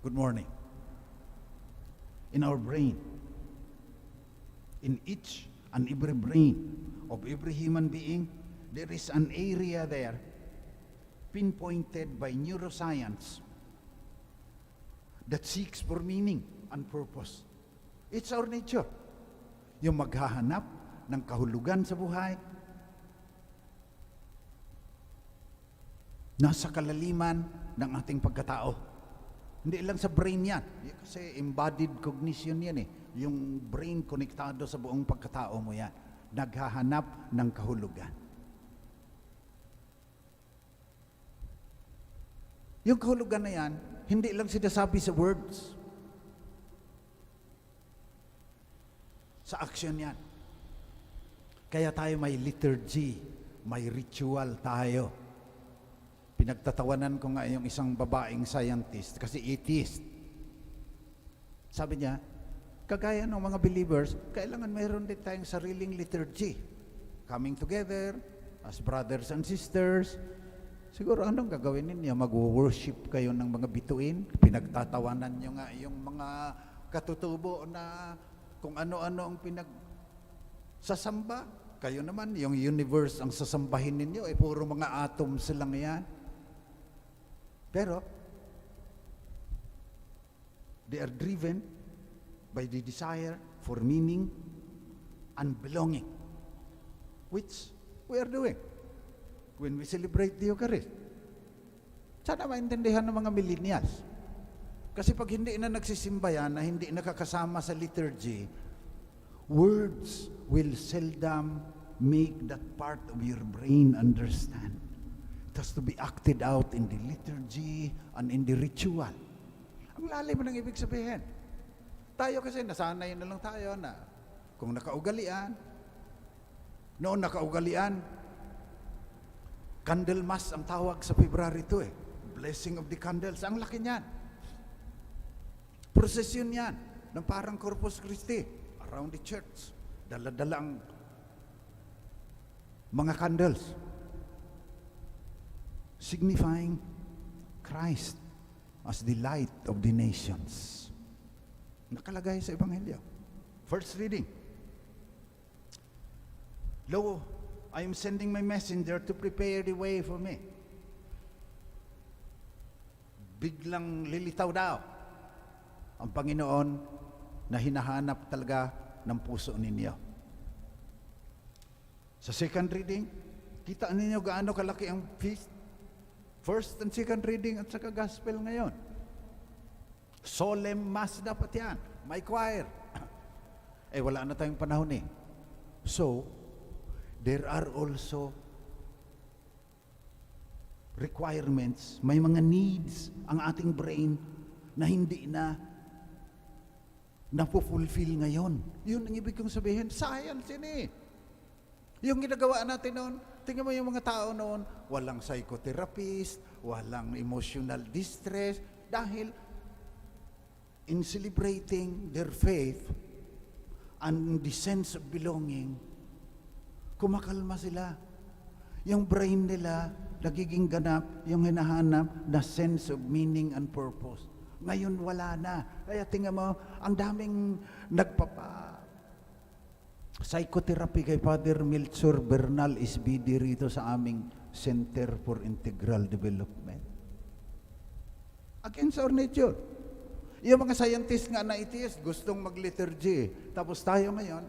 Good morning. In our brain, in each and every brain of every human being, there is an area there pinpointed by neuroscience that seeks for meaning and purpose. It's our nature. Yung maghahanap ng kahulugan sa buhay, nasa kalaliman ng ating pagkatao. Hindi lang sa brain yan. Kasi embodied cognition yan eh. Yung brain konektado sa buong pagkatao mo yan. Naghahanap ng kahulugan. Yung kahulugan na yan, hindi lang sinasabi sa words. Sa action yan. Kaya tayo may liturgy, may ritual tayo. Pinagtatawanan ko nga yung isang babaeng scientist kasi atheist. Sabi niya, kagaya ng mga believers, kailangan mayroon din tayong sariling liturgy. Coming together as brothers and sisters. Siguro anong gagawin ninyo? Mag-worship kayo ng mga bituin? Pinagtatawanan nyo nga yung mga katutubo na kung ano-ano ang sasamba. Kayo naman, yung universe ang sasambahin ninyo, puro mga atoms lang yan. Pero, they are driven by the desire for meaning and belonging, which we are doing when we celebrate the Eucharist. Sana maintindihan ng mga millennials. Kasi pag hindi na nagsisimba yan, na hindi nakakasama sa liturgy, words will seldom make that part of your brain understand. It has to be acted out in the liturgy and in the ritual. Ang lalim ng ibig sabihin. Tayo kasi nasanay na lang tayo na kung nakaugalian, noon nakaugalian, Candlemas ang tawag sa February 2 eh. Blessing of the candles. Ang laki niyan. Prosesyon yan ng parang Corpus Christi around the church. Dala-dala ang mga candles signifying Christ as the light of the nations. Nakalagay sa Ebanghelyo. First reading. Lo, I am sending my messenger to prepare the way for me. Biglang lilitaw daw ang Panginoon na hinahanap talaga ng puso ninyo. Sa second reading, kita ninyo gaano kalaki ang feast. First and second reading at saka gospel ngayon. Solemn mass dapat yan. May choir. Wala na tayong panahon eh. So, there are also requirements, may mga needs ang ating brain na hindi na napufulfill ngayon. Yun ang ibig kong sabihin. Science yun eh. Yung ginagawa natin noon, tingnan mo yung mga tao noon, walang psychotherapist, walang emotional distress, dahil in celebrating their faith and the sense of belonging, kumakalma sila. Yung brain nila, nagiging ganap, yung hinahanap na sense of meaning and purpose. Ngayon wala na. Kaya tingnan mo, ang daming psychotherapy kay Father Melchor Bernal SBD rito sa aming Center for Integral Development. Against our nature. Yung mga scientists nga na atheist, gustong mag-liturgy. Tapos tayo ngayon,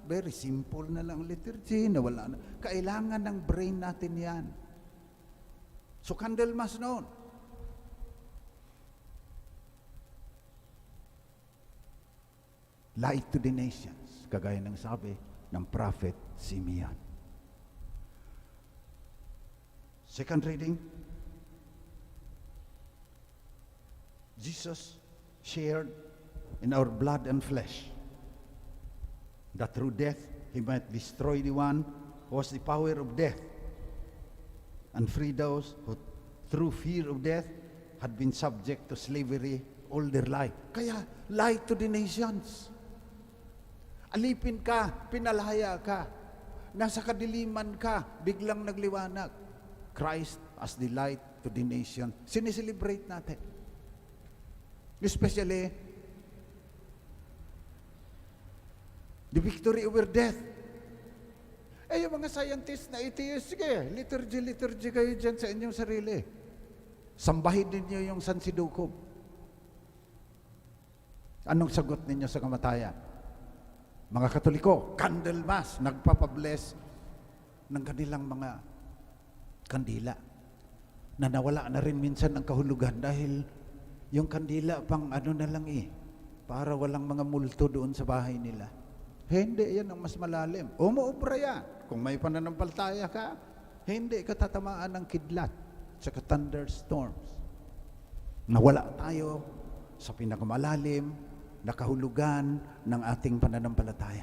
very simple na lang liturgy, na wala na. Kailangan ng brain natin yan. So Candlemas noon. Light to the nations, kagaya ng sabi ng prophet Simeon. Second reading, Jesus shared in our blood and flesh, that through death he might destroy the one who has the power of death, and free those who through fear of death had been subject to slavery all their life. Kaya, light to the nations. Alipin ka, pinalaya ka, nasa kadiliman ka, biglang nagliwanag. Christ as the light to the nation. Sineselebrate natin. Especially the victory over death. Yung mga scientists na atheist, sige, liturgy kayo dyan sa inyong sarili. Sambahin ninyo yung San Siduko. Anong sagot ninyo sa kamatayan? Mga Katoliko, candle mass, nagpapabless ng kanilang mga kandila na nawala na rin minsan ang kahulugan dahil yung kandila pang na lang para walang mga multo doon sa bahay nila. Hindi, yan ang mas malalim. Umuubra yan. Kung may pananampalataya ka, hindi ka tatamaan ng kidlat at thunderstorms. Nawala tayo sa pinakamalalim na kahulugan ng ating pananampalataya.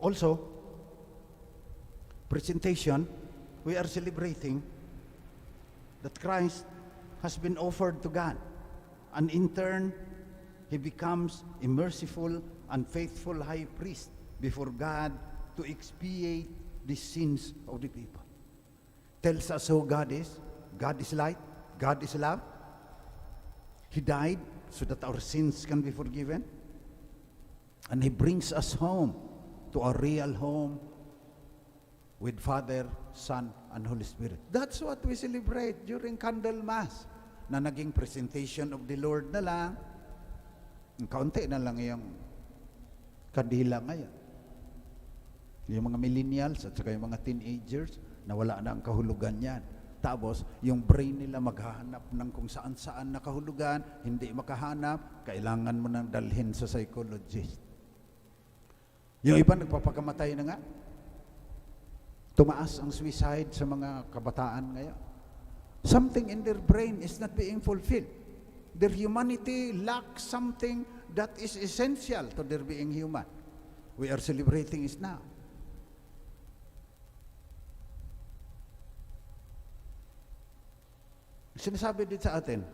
Also, presentation, we are celebrating that Christ has been offered to God. And in turn, He becomes a merciful and faithful high priest before God to expiate the sins of the people. Tells us who God is. God is light. God is love. He died so that our sins can be forgiven. And He brings us home to a real home with Father, Son, and Holy Spirit. That's what we celebrate during Candle Mass, na naging presentation of the Lord na lang. Kaunti na lang yung kandila ngayon. Yung mga millennials at saka yung mga teenagers, nawala na ang kahulugan yan. Tapos, yung brain nila maghahanap ng kung saan-saan na kahulugan, hindi makahanap, kailangan mo nang dalhin sa psychologist. Yung iba nagpapakamatay na nga. Tumaas ang suicide sa mga kabataan ngayon. Something in their brain is not being fulfilled. Their humanity lacks something that is essential to their being human. We are celebrating it now. Sinasabi din sa atin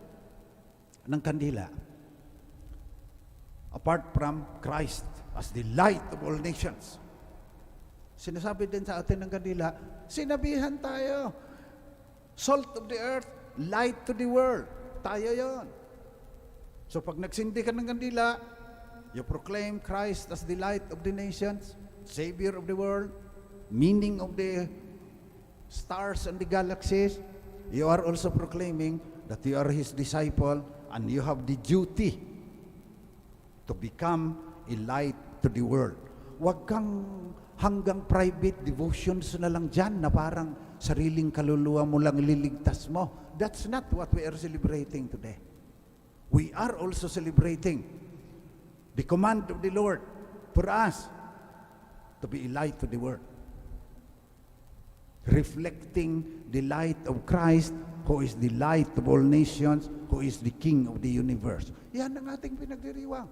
ng kandila, apart from Christ as the light of all nations. Sinasabi din sa atin ng kandila, sinabihan tayo, salt of the earth, light to the world. Tayo yon. So pag nagsindi ka ng kandila, you proclaim Christ as the light of the nations, Savior of the world, meaning of the stars and the galaxies. You are also proclaiming that you are His disciple and you have the duty to become a light to the world. Huwag kang hanggang private devotions na lang dyan na parang sariling kaluluwa mo lang ililigtas mo. That's not what we are celebrating today. We are also celebrating the command of the Lord for us to be a light to the world, reflecting the light of Christ, who is the light of all nations, who is the King of the universe. Yan ang ating pinagdiriwang.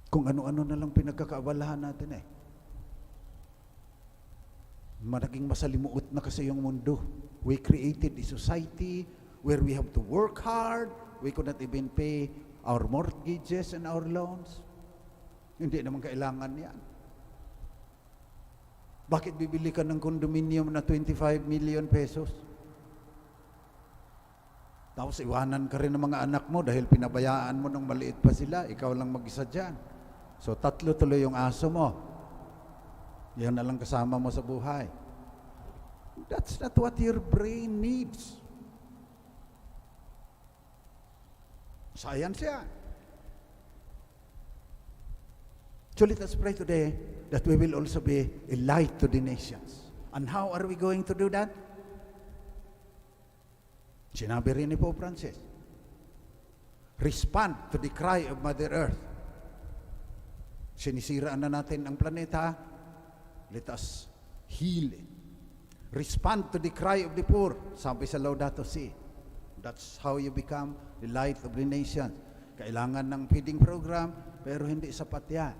Kung ano-ano na lang pinagkakaabalahan natin Naging masalimuot na kasi yung mundo. We created a society where we have to work hard. We could not even pay our mortgages and our loans. Hindi naman kailangan yan. Bakit bibili ka ng condominium na 25 million pesos? Tapos iwanan ka rin ng mga anak mo dahil pinabayaan mo nung maliit pa sila, ikaw lang mag-isa dyan. So 3 tuloy yung aso mo. Yan na lang kasama mo sa buhay. That's not what your brain needs. Science yan. So let us pray today that we will also be a light to the nations. And how are we going to do that? Sinabi rin ni Pope Francis, respond to the cry of Mother Earth. Sinisiraan na natin ang planeta, let us heal it. Respond to the cry of the poor, sabi sa Laudato Si. That's how you become the light of the nation. Kailangan ng feeding program, pero hindi sapat yan.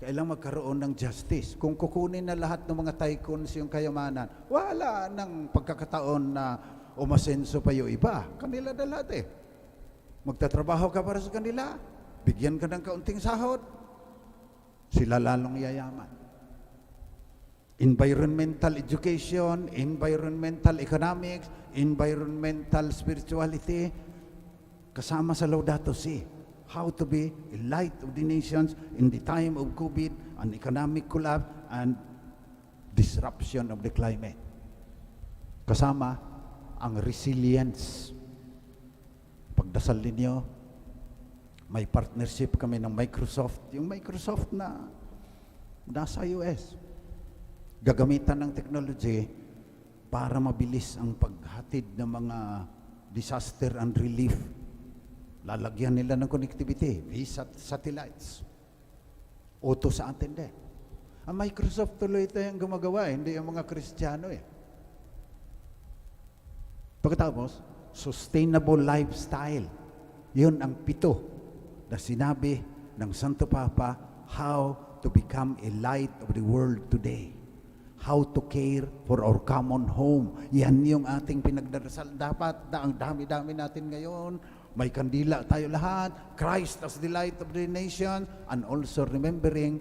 Kailangan magkaroon ng justice. Kung kukunin na lahat ng mga tycoons yung kayamanan, wala nang pagkakataon na umasenso pa yung iba. Kanila na lahat Magtatrabaho ka para sa kanila, bigyan ka ng kaunting sahod, sila lalong yayaman. environmental education, environmental economics, environmental spirituality, kasama sa Laudato Si. How to be a light of the nations in the time of COVID and economic collapse and disruption of the climate. Kasama ang resilience. Pagdasal ninyo, may partnership kami ng Microsoft. Yung Microsoft na nasa US. Gagamitan ng technology para mabilis ang paghatid ng mga disaster and relief. Lalagyan nila ng connectivity, satellites. Uto sa atin din. Ang Microsoft tuloy ito yung gumagawa, hindi ang mga Kristiyano eh. Pagkatapos, sustainable lifestyle. Yun ang 7 na sinabi ng Santo Papa, how to become a light of the world today. How to care for our common home. Yan yung ating pinagdarasal. Dapat, ang dami-dami natin ngayon, may kandila tayo lahat, Christ as the light of the nation, and also remembering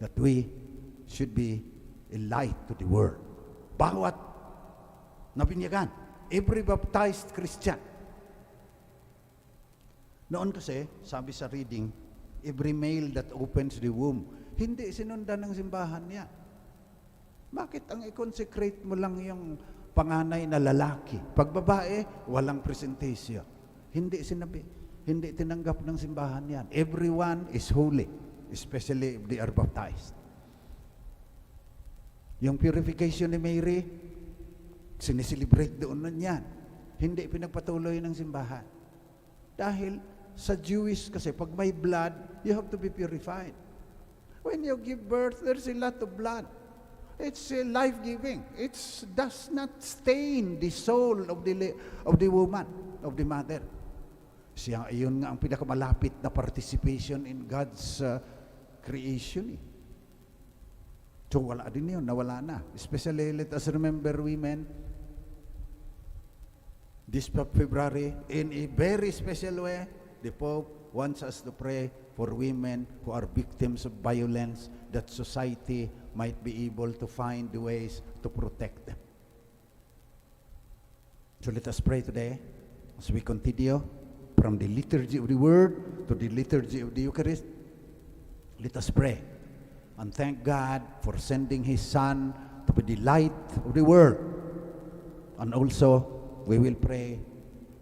that we should be a light to the world. Bawat nabinyagan, every baptized Christian. Noon kasi, sabi sa reading, every male that opens the womb, hindi sinundan ng simbahan niya. Bakit ang i-consecrate mo lang yung panganay na lalaki? Pag babae, walang presentation. Hindi sinabi, hindi tinanggap ng simbahan yan. Everyone is holy, especially if they are baptized. Yung purification ni Mary, sineselebrate doon na yan. Hindi pinagpatuloy ng simbahan. Dahil sa Jewish kasi, pag may blood, you have to be purified. When you give birth, there's a lot of blood. It's life-giving. It does not stain the soul of the woman, of the mother. Siya, yun nga ang pinakamalapit na participation in God's creation. So wala din yun, nawala na. Especially, let us remember women, this February, in a very special way, the Pope wants us to pray for women who are victims of violence, that society might be able to find the ways to protect them. So let us pray today as we continue from the liturgy of the Word to the liturgy of the Eucharist. Let us pray and thank God for sending His Son to be the light of the world. And also, we will pray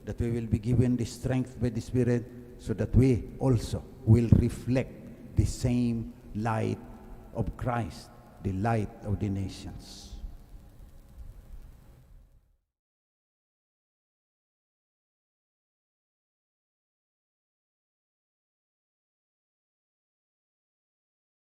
that we will be given the strength by the Spirit so that we also will reflect the same light of Christ, the light of the nations.